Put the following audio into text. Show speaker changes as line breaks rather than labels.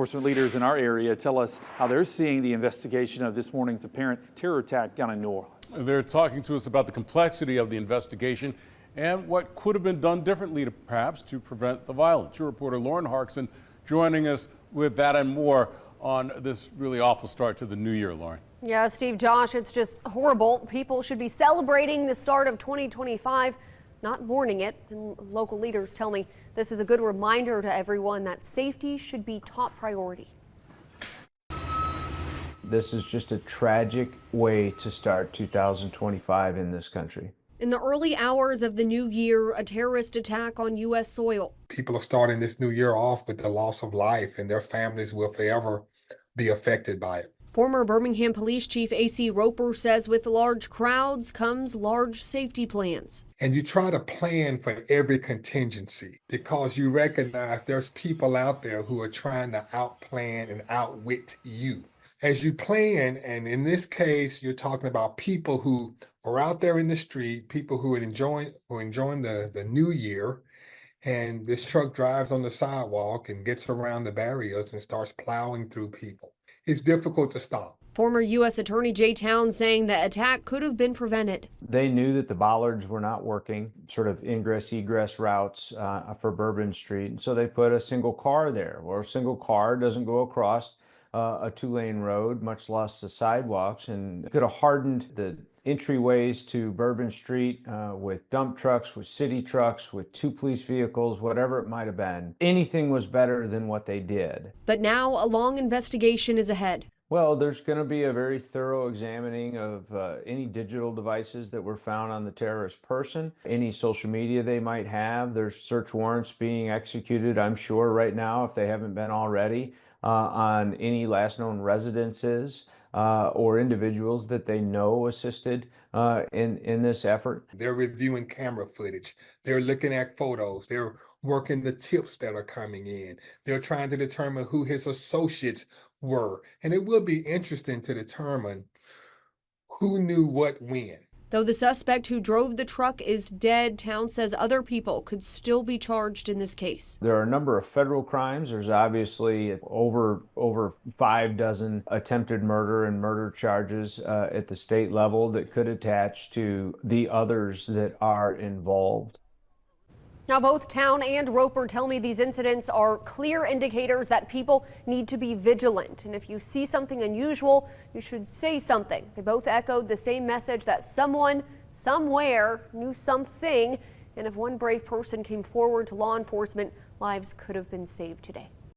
Enforcement leaders in our area tell us how they're seeing the investigation of this morning's apparent terror attack down in New Orleans.
They're talking to us about the complexity of the investigation and what could have been done differently perhaps to prevent the violence. Your reporter Lauren Harkson joining us with that and more on this really awful start to the new year, Lauren.
Yeah, Steve, Josh, it's just horrible. People should be celebrating the start of 2025, not mourning it. And local leaders tell me this is a good reminder to everyone that safety should be top priority.
This is just a tragic way to start 2025 in this country.
In the early hours of the new year, a terrorist attack on U.S. soil.
People are starting this new year off with the loss of life, and their families will forever be affected by it.
Former Birmingham Police Chief A.C. Roper says with large crowds comes large safety plans.
And you try to plan for every contingency because you recognize there's people out there who are trying to outplan and outwit you. As you plan, and in this case, you're talking about people who are out there in the street, people who are enjoying the new year, and this truck drives on the sidewalk and gets around the barriers and starts plowing through people. It's difficult to stop. Former
U.S. Attorney Jay Towns saying the attack could have been prevented.
They knew that the bollards were not working, sort of ingress-egress routes for Bourbon Street, and so they put a single car there. Well, a single car doesn't go across a two-lane road, much less the sidewalks, and could have hardened the entryways to Bourbon Street with dump trucks, with city trucks, with 2 police vehicles, whatever it might have been. Anything was better than what they did.
But now a long investigation is ahead.
Well, there's going to be a very thorough examining of any digital devices that were found on the terrorist person, any social media they might have. There's search warrants being executed, I'm sure, right now, if they haven't been already, on any last known residences or individuals that they know assisted in this effort.
They're reviewing camera footage. They're looking at photos. They're working the tips that are coming in. They're trying to determine who his associates were. And it will be interesting to determine who knew what when.
Though the suspect who drove the truck is dead, Towns says other people could still be charged in this case.
There are a number of federal crimes. There's obviously over 5 dozen attempted murder and murder charges at the state level that could attach to the others that are involved.
Now, both Town and Roper tell me these incidents are clear indicators that people need to be vigilant. And if you see something unusual, you should say something. They both echoed the same message that someone, somewhere, knew something. And if one brave person came forward to law enforcement, lives could have been saved today.